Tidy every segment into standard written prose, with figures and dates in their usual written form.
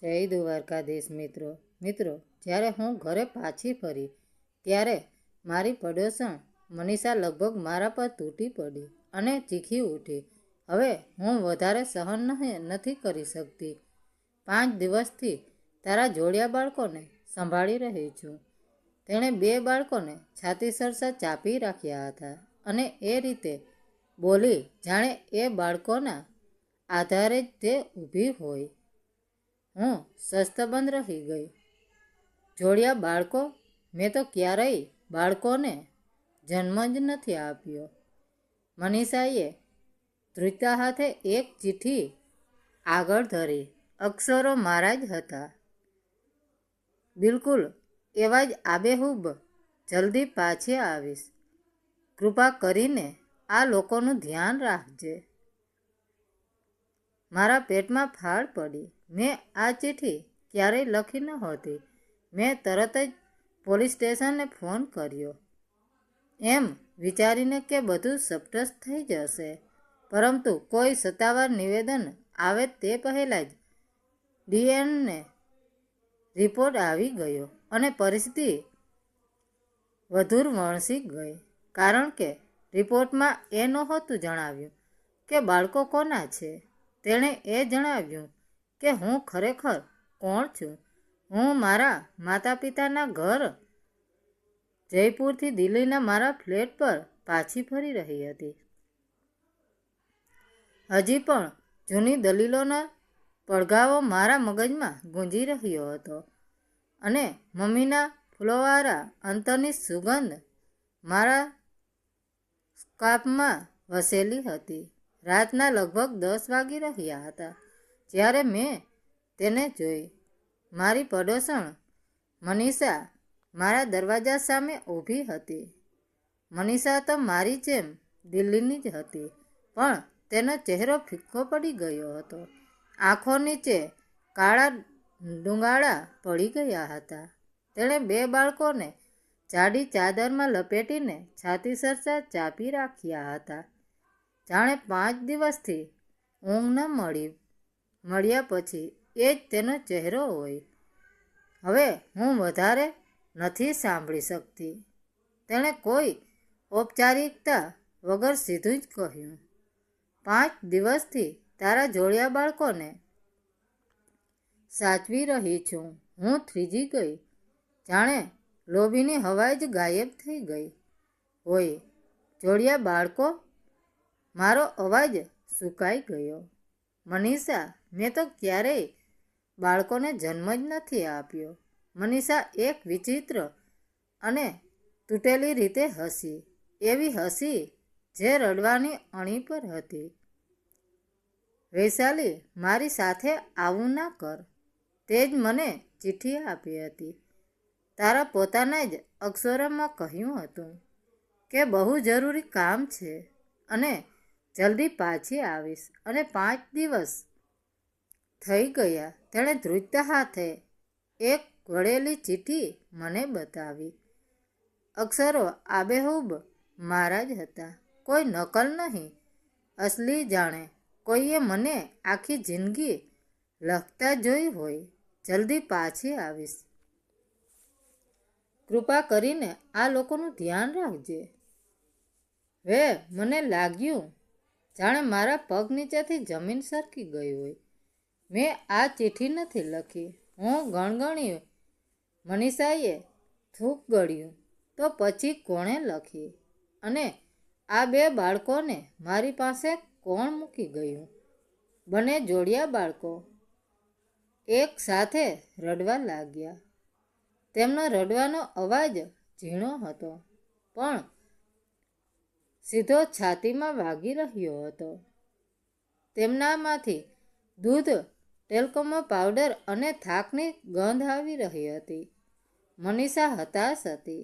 જય દ્વારકાધીશ મિત્રો, જ્યારે હું ઘરે પાછી ફરી ત્યારે મારી પડોશણ મનીષા લગભગ મારા પર તૂટી પડી અને ચીખી ઉઠી. હવે હું વધારે સહન નથી કરી શકતી. 5 દિવસથી તારા જોડિયા બાળકોને સંભાળી રહી છું. તેણે 2 બાળકોને છાતી સરસા ચાપી રાખ્યા હતા અને એ રીતે બોલી જાણે એ બાળકોના આધારે જ તે ઊભી હોય. હું શસ્તબંધ રહી ગઈ. જોડિયા બાળકો? મેં તો ક્યારેય બાળકોને જન્મ જ નથી આપ્યો. મનીષાએ ધ્રુજતા હાથે એક ચિઠ્ઠી આગળ ધરી. અક્ષરો મારા જ હતા. બિલકુલ એવા જ આબેહૂબ. જલ્દી પાછી આવીશ. કૃપા કરીને આ લોકોનું ધ્યાન રાખજે. મારા પેટમાં ફાળ પડી. મેં આ ચિઠ્ઠી ક્યારેય લખી નહોતી. મેં તરત જ પોલીસ સ્ટેશને ફોન કર્યો, એમ વિચારીને કે બધું સપટસ થઈ જશે. પરંતુ કોઈ સત્તાવાર નિવેદન આવે તે પહેલાં જ DNA રિપોર્ટ આવી ગયો અને પરિસ્થિતિ વધુ વણસી ગઈ. કારણ કે રિપોર્ટમાં એ નહોતું જણાવ્યું કે બાળકો કોના છે. તેણે એ જણાવ્યું કે હું ખરેખર કોણ છું. હું મારા માતા પિતાના ઘર જયપુરથી દિલ્હીના મારા ફ્લેટ પર પાછી ફરી રહી હતી. હજી પણ જૂની દલીલોનો પડઘાવો મારા મગજમાં ગુંજી રહ્યો હતો અને મમ્મીના ફૂલોવાળા અંતરની સુગંધ મારા સ્કાર્ફમાં વસેલી હતી. રાતના લગભગ 10 વાગી રહ્યા હતા જ્યારે મેં તેને જોઈ. મારી પડોશણ મનીષા મારા દરવાજા સામે ઊભી હતી. મનીષા તો મારી જેમ દિલ્હીની જ હતી, પણ તેનો ચહેરો ફિક્કો પડી ગયો હતો. આંખો નીચે કાળા ડુંગાળા પડી ગયા હતા. તેણે 2 બાળકોને જાડી ચાદરમાં લપેટીને છાતી સરસા ચાપી રાખ્યા હતા. જાણે 5 દિવસથી ઊંઘ ન મળ્યા પછી એ જ તેનો ચહેરો હોય. હવે હું વધારે નથી સાંભળી શકતી. તેણે કોઈ ઔપચારિકતા વગર સીધું જ કહ્યું, 5 દિવસથી તારા જોડિયા બાળકોને સાચવી રહી છું. હું થ્રીજી ગઈ. જાણે લોભીની હવા જ ગાયબ થઈ ગઈ હોય. જોડિયા બાળકો? મારો અવાજ સુકાઈ ગયો. મનીષા, મેં તો ક્યારેય બાળકોને જન્મ જ નથી આપ્યો. મનીષા એક વિચિત્ર અને તૂટેલી રીતે હસી. એવી હસી જે રડવાની અણી પર હતી. વૈશાલી, મારી સાથે આવું ના કર. તે જ મને ચિઠ્ઠી આપી હતી. તારા પોતાના જ અક્ષરોમાં કહ્યું હતું કે બહુ જરૂરી કામ છે અને જલ્દી પાછી આવીશ. અને 5 દિવસ થઈ ગયા. તેણે ધ્રુજતા હાથે એક વળેલી ચિઠ્ઠી મને બતાવી. અક્ષરો આબેહૂબ મારા જ હતા. કોઈ નકલ નહીં, અસલી. જાણે કોઈએ મને આખી જિંદગી લખતા જોઈ હોય. જલ્દી પાછી આવીશ. કૃપા કરીને આ લોકોનું ધ્યાન રાખજે. મને લાગ્યું જાણે મારા પગ નીચેથી જમીન સરકી ગઈ હોય. મેં આ ચિઠ્ઠી નથી લખી. હું ગણગણી. મનીષાએ થૂક ગળ્યું. તો પછી કોણે લખી? અને આ 2 બાળકોને મારી પાસે કોણ મૂકી ગયું? બંને જોડિયા બાળકો એક સાથે રડવા લાગ્યા. તેમનો રડવાનો અવાજ ઝીણો હતો, પણ સીધો છાતીમાં વાગી રહ્યો હતો. તેમનામાંથી દૂધ, ટેલ્કમો પાવડર અને થાકની ગંધ આવી રહી હતી. મનીષા હતાશ હતી,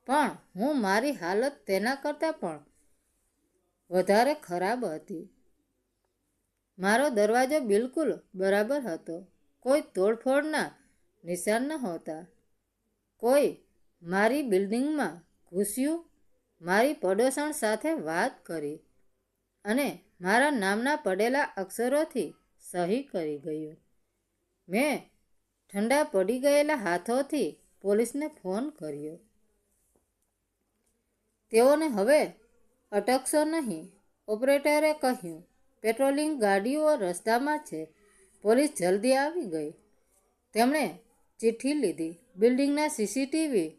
પણ હું મારી હાલત તેના કરતાં પણ વધારે ખરાબ હતી. મારો દરવાજો બિલકુલ બરાબર હતો. કોઈ તોડફોડના નિશાન નહોતા. કોઈ મારી બિલ્ડિંગમાં ઘૂસ્યું, મારી પડોશણ સાથે વાત કરી અને મારા નામના પડેલા અક્ષરોથી સહી કરી ગયું. મેં ઠંડા પડી ગયેલા હાથોથી પોલીસને ફોન કર્યો. તેઓને હવે અટકશો નહીં, ઓપરેટરે કહ્યું. પેટ્રોલિંગ ગાડીઓ રસ્તામાં છે. પોલીસ જલ્દી આવી ગઈ. તેમણે ચિઠ્ઠી લીધી, બિલ્ડિંગના સીસીટીવી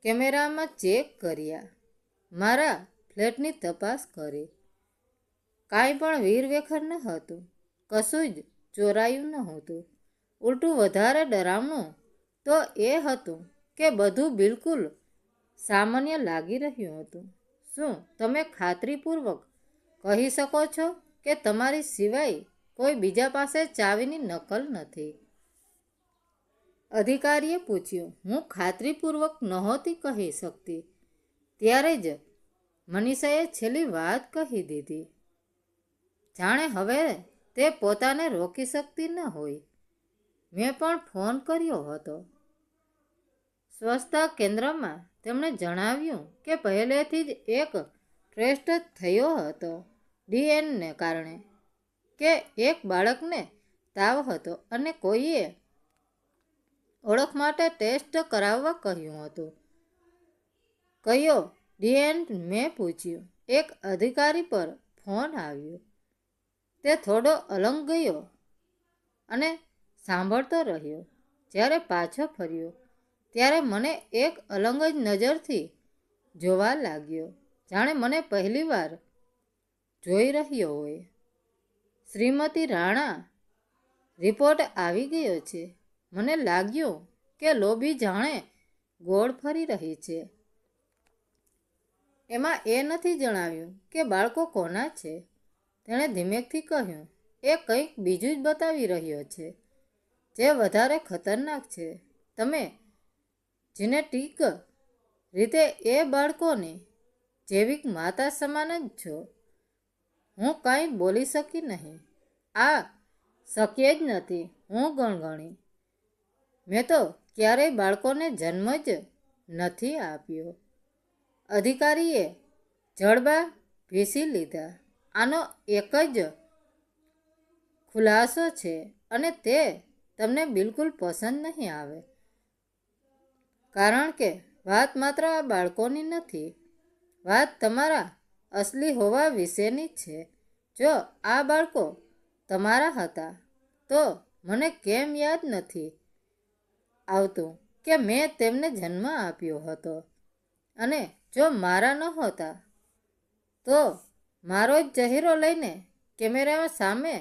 કેમેરામાં ચેક કર્યા, મારા ફ્લેટની તપાસ કરી. કાંઈ પણ વીરવેખર ન હતું, કશું જ ચોરાયું નહોતું. ઉલટું વધારે ડરામણું તો એ હતું કે બધું બિલકુલ સામાન્ય લાગી રહ્યું હતું. શું તમે ખાતરીપૂર્વક કહી શકો છો કે તમારી સિવાય કોઈ બીજા પાસે ચાવીની નકલ નથી? અધિકારીએ પૂછ્યું. હું ખાતરીપૂર્વક નહોતી કહી શકતી. ત્યારે જ મનીષાએ છેલ્લી વાત કહી દીધી, જાણે હવે તે પોતાને રોકી શકતી ન હોય. મેં પણ ફોન કર્યો હતો સ્વચ્છતા કેન્દ્રમાં. તેમણે જણાવ્યું કે પહેલેથી જ એક ટેસ્ટ થયો હતો ડીએનએ કારણે, કે એક બાળકને તાવ હતો અને કોઈએ ઓળખ માટે ટેસ્ટ કરાવવા કહ્યું હતું. કયો ડીએનએ? મેં પૂછ્યું. એક અધિકારી પર ફોન આવ્યો. તે થોડો અલંગ ગયો અને સાંભળતો રહ્યો. જ્યારે પાછો ફર્યો ત્યારે મને એક અલંગ જ નજરથી જોવા લાગ્યો, જાણે મને પહેલીવાર જોઈ રહ્યો હોય. શ્રીમતી રાણા, રિપોર્ટ આવી ગયો છે. મને લાગ્યું કે લોબી જાણે ગોળ ફરી રહી છે. એમાં એ નથી જણાવ્યું કે બાળકો કોના છે, તેણે ધીમેકથી કહ્યું. એ કંઈક બીજું જ બતાવી રહ્યો છે, જે વધારે ખતરનાક છે. તમે જીનેટિક રીતે એ બાળકોની જૈવિક માતા સમાન જ છો. હું કાંઈ બોલી શકી નહીં. આ શક્ય જ નથી, હું ગણગણી. મેં તો ક્યારેય બાળકોને જન્મ જ નથી આપ્યો. અધિકારીએ જડબા ભીસી લીધા. આનો એક જ ખુલાસો છે અને તે તમને બિલકુલ પસંદ નહીં આવે, કારણ કે વાત માત્ર આ બાળકોની નથી. વાત તમારા અસલી હોવા વિશેની છે. જો આ બાળકો તમારા હતા તો મને કેમ યાદ નથી આવતું કે મેં તેમને જન્મ આપ્યો હતો? અને જો મારા ન હોતા તો મારો જ ચહેરો લઈને કેમેરા સામે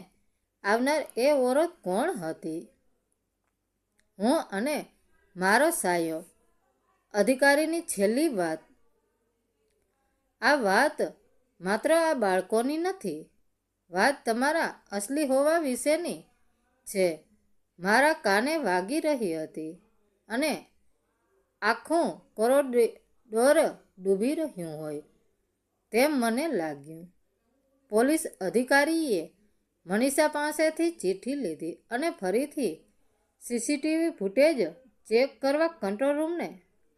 આવનાર એ ઓરત કોણ હતી? હું અને મારો સાયો. અધિકારીની છેલ્લી વાત. આ વાત માત્ર આ બાળકોની નથી. વાત તમારા અસલી હોવા વિશેની છે. મારા કાને વાગી રહી હતી અને આખું કોરિડોર ડૂબી રહ્યું હોય તેમ મને લાગ્યું. પોલીસ અધિકારીએ મનીષા પાસેથી ચિઠ્ઠી લીધી અને ફરીથી સીસીટીવી ફૂટેજ ચેક કરવા કંટ્રોલ રૂમને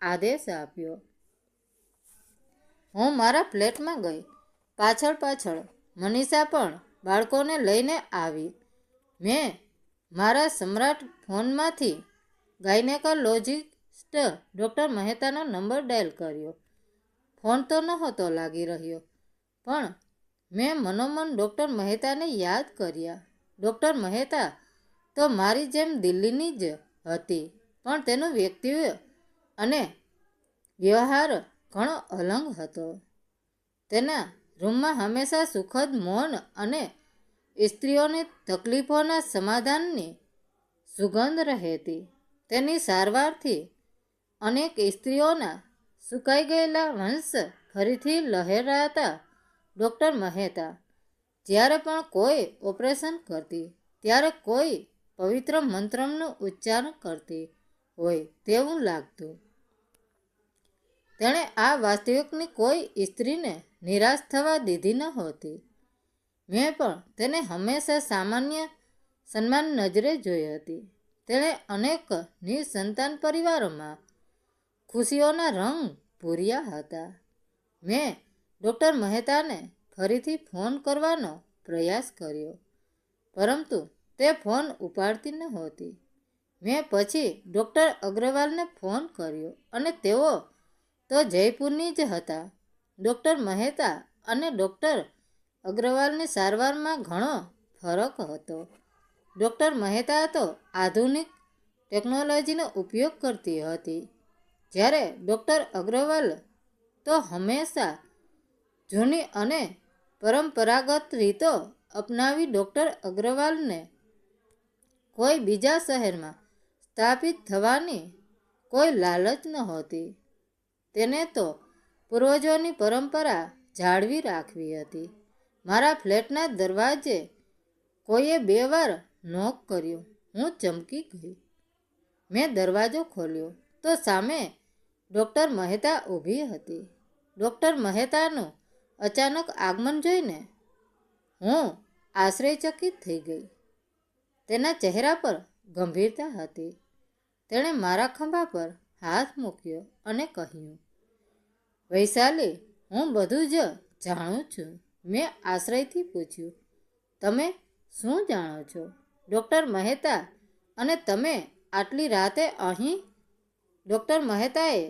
આદેશ આપ્યો. હું મારા ફ્લેટમાં ગઈ. પાછળ મનીષા પણ બાળકોને લઈને આવી. મેં મારા સમ્રાટ ફોનમાંથી ગાયનેકોલોજિસ્ટ ડૉક્ટર મહેતાનો નંબર ડાયલ કર્યો. ફોન તો નહોતો લાગી રહ્યો, પણ મેં મનોમન ડૉક્ટર મહેતાને યાદ કર્યા. ડૉક્ટર મહેતા તો મારી જેમ દિલ્હીની જ હતી, પણ તેનું વ્યક્તિત્વ અને વ્યવહાર ઘણો અલગ હતો. તેના રૂમમાં હંમેશા સુખદ મૌન અને સ્ત્રીઓની તકલીફોના સમાધાનની સુગંધ રહેતી. તેની સારવારથી અનેક સ્ત્રીઓના સુકાઈ ગયેલા વંશ ફરીથી લહેરાતા. ડૉક્ટર મહેતા જ્યારે પણ કોઈ ઓપરેશન કરતી ત્યારે કોઈ પવિત્ર મંત્રનું ઉચ્ચારણ કરતી હોય તેવું લાગતું. તેણે આ વાસ્તવિકની કોઈ સ્ત્રીને નિરાશ થવા દીધી નહોતી. મેં પણ તેને હંમેશા સામાન્ય સન્માન નજરે જોઈ હતી. તેણે અનેક નિસંતાન પરિવારોમાં ખુશીઓના રંગ પૂર્યા હતા. મેં ડૉક્ટર મહેતાને ફરીથી ફોન કરવાનો પ્રયાસ કર્યો, પરંતુ તે તે ફોન ઉપાડતી નહોતી. મેં પછી ડૉક્ટર અગ્રવાલને ફોન કર્યો અને તેઓ તો જયપુરની જ હતા. ડૉક્ટર મહેતા અને ડૉક્ટર અગ્રવાલની સારવારમાં ઘણો ફરક હતો. ડૉક્ટર મહેતા તો આધુનિક ટેકનોલોજીનો ઉપયોગ કરતી હતી, જ્યારે ડૉક્ટર અગ્રવાલ તો હંમેશા જૂની અને પરંપરાગત રીતો અપનાવી. ડૉક્ટર અગ્રવાલને કોઈ બીજા શહેરમાં સ્થાપિત થવાની કોઈ લાલચ નહોતી. તેને તો પૂર્વજોની પરંપરા જાળવી રાખવી હતી. મારા ફ્લેટના દરવાજે કોઈએ 2 વાર નોક કર્યો. હું ચમકી ગઈ. મેં દરવાજો ખોલ્યો તો સામે ડૉક્ટર મહેતા ઊભી હતી. ડૉક્ટર મહેતાનું અચાનક આગમન જોઈને હું આશ્ચર્યચકિત થઈ ગઈ. તેના ચહેરા પર ગંભીરતા હતી. તેણે મારા ખભા પર હાથ મૂક્યો અને કહ્યું, વૈશાલી, હું બધું જ જાણું છું. મેં આશ્ચર્યથી પૂછ્યું, તમે શું જાણો છો, ડૉક્ટર મહેતા? અને તમે આટલી રાતે અહીં? ડૉક્ટર મહેતાએ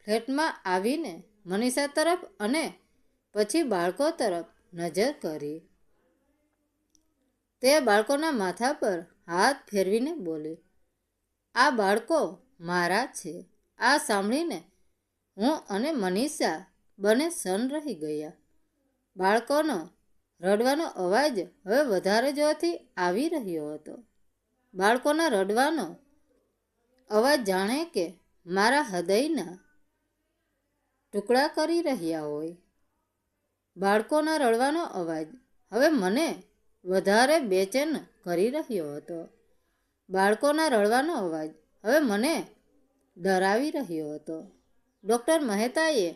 ફ્લેટમાં આવીને મનીષા તરફ અને પછી બાળકો તરફ નજર કરી. તે બાળકોના માથા પર હાથ ફેરવીને બોલી, આ બાળકો મારા છે. આ સાંભળીને હું અને મનીષા બંને સન રહી ગયા. બાળકોનો રડવાનો અવાજ હવે વધારે જોરથી આવી રહ્યો હતો. બાળકોના રડવાનો અવાજ જાણે કે મારા હૃદયના ટુકડા કરી રહ્યા હોય. બાળકોના રડવાનો અવાજ હવે મને વધારે બેચેન કરી રહ્યો હતો. બાળકોના રડવાનો અવાજ હવે મને ડરાવી રહ્યો હતો. ડૉક્ટર મહેતાએ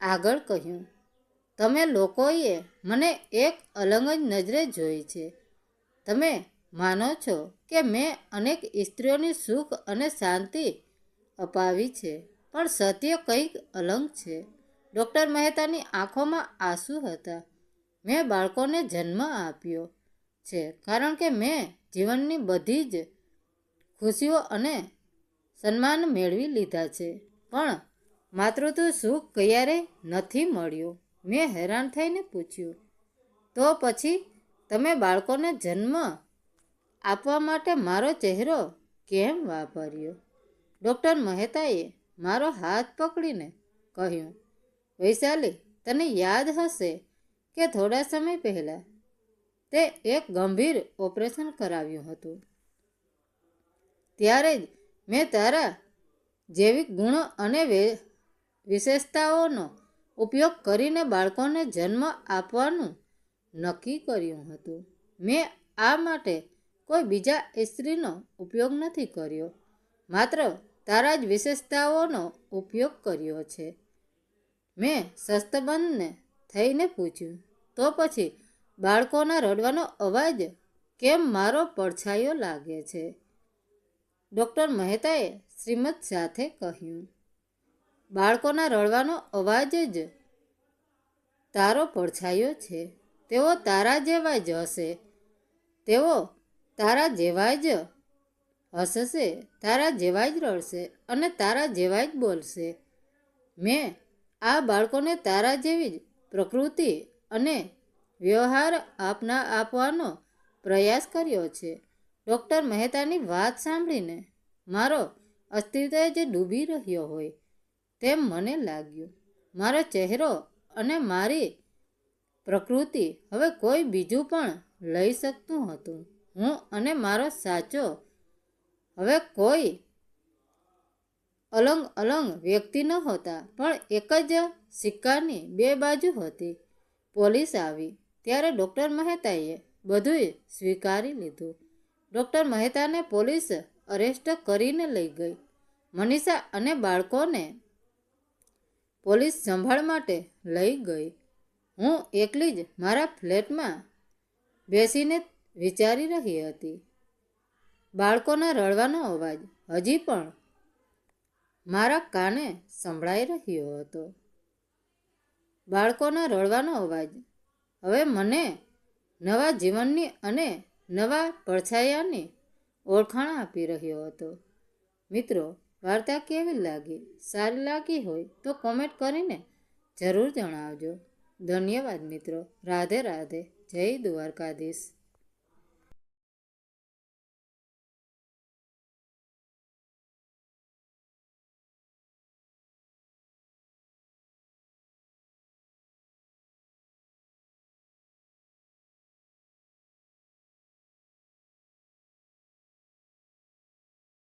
આગળ કહ્યું, તમે લોકોએ મને એક અલગ જ નજરે જોઈ છે. તમે માનો છો કે મેં અનેક સ્ત્રીઓની સુખ અને શાંતિ અપાવી છે, પણ સત્ય કંઈક અલગ છે. ડૉક્ટર મહેતાની આંખોમાં આંસુ હતા. મેં બાળકોને જન્મ આપ્યો છે કારણ કે મેં જીવનની બધી જ ખુશીઓ અને સન્માન મેળવી લીધા છે, પણ માતૃત્વ સુખ ક્યારેય નથી મળ્યું. મેં હેરાન થઈને પૂછ્યું, તો પછી તમે બાળકોને જન્મ આપવા માટે મારો ચહેરો કેમ વાપર્યો? ડૉક્ટર મહેતાએ મારો હાથ પકડીને કહ્યું, વૈશાલી, તને યાદ હશે કે થોડા સમય પહેલાં તે એક ગંભીર ઓપરેશન કરાવ્યું હતું. ત્યારે જ મેં તારા જૈવિક ગુણો અને વિશેષતાઓનો ઉપયોગ કરીને બાળકોને જન્મ આપવાનું નક્કી કર્યું હતું. મેં આ માટે કોઈ બીજા સ્ત્રીનો ઉપયોગ નથી કર્યો, માત્ર તારા જ વિશેષતાઓનો ઉપયોગ કર્યો છે. મેં શસ્તબંધને થઈને પૂછ્યું, તો પછી બાળકોના રડવાનો અવાજ કેમ મારો પડછાયો લાગે છે? ડૉક્ટર મહેતાએ શ્રીમત સાથે કહ્યું, બાળકોના રડવાનો અવાજ જ તારો પડછાયો છે. તેઓ તારા જેવા જ હશે. તેઓ તારા જેવા જ હસશે, તારા જેવા જ રડશે અને તારા જેવા જ બોલશે. મેં આ બાળકોને તારા જેવી જ પ્રકૃતિ અને વ્યવહાર આપવાનો પ્રયાસ કર્યો છે. ડૉક્ટર મહેતાની વાત સાંભળીને મારો અસ્તિત્વ જ ડૂબી રહ્યો હોય તેમ મને લાગ્યું. મારો ચહેરો અને મારી પ્રકૃતિ હવે કોઈ બીજું પણ લઈ શકતું હતું. હું અને મારો સાચો હવે કોઈ અલગ વ્યક્તિ નહોતા, પણ એક જ સિક્કાની 2 બાજુ હતી. પોલીસ આવી ત્યારે ડૉક્ટર મહેતાએ બધું સ્વીકારી લીધું. ડૉક્ટર મહેતાને પોલીસ અરેસ્ટ કરીને લઈ ગઈ. મનીષા અને બાળકોને પોલીસ સંભાળ માટે લઈ ગઈ. હું એકલી જ મારા ફ્લેટમાં બેસીને વિચારી રહી હતી. બાળકોના રડવાનો અવાજ હજી પણ મારા કાને સંભળાઈ રહ્યો હતો. બાળકોના રડવાનો અવાજ હવે મને નવા જીવનની અને નવા પડછાયાને ઓળખાણ આપી રહ્યો હતો. મિત્રો, વાર્તા કેવી લાગી? સારી લાગી હોય તો કોમેન્ટ કરીને જરૂર જણાવજો. ધન્યવાદ મિત્રો. રાધે રાધે. જય દ્વારકાધીશ.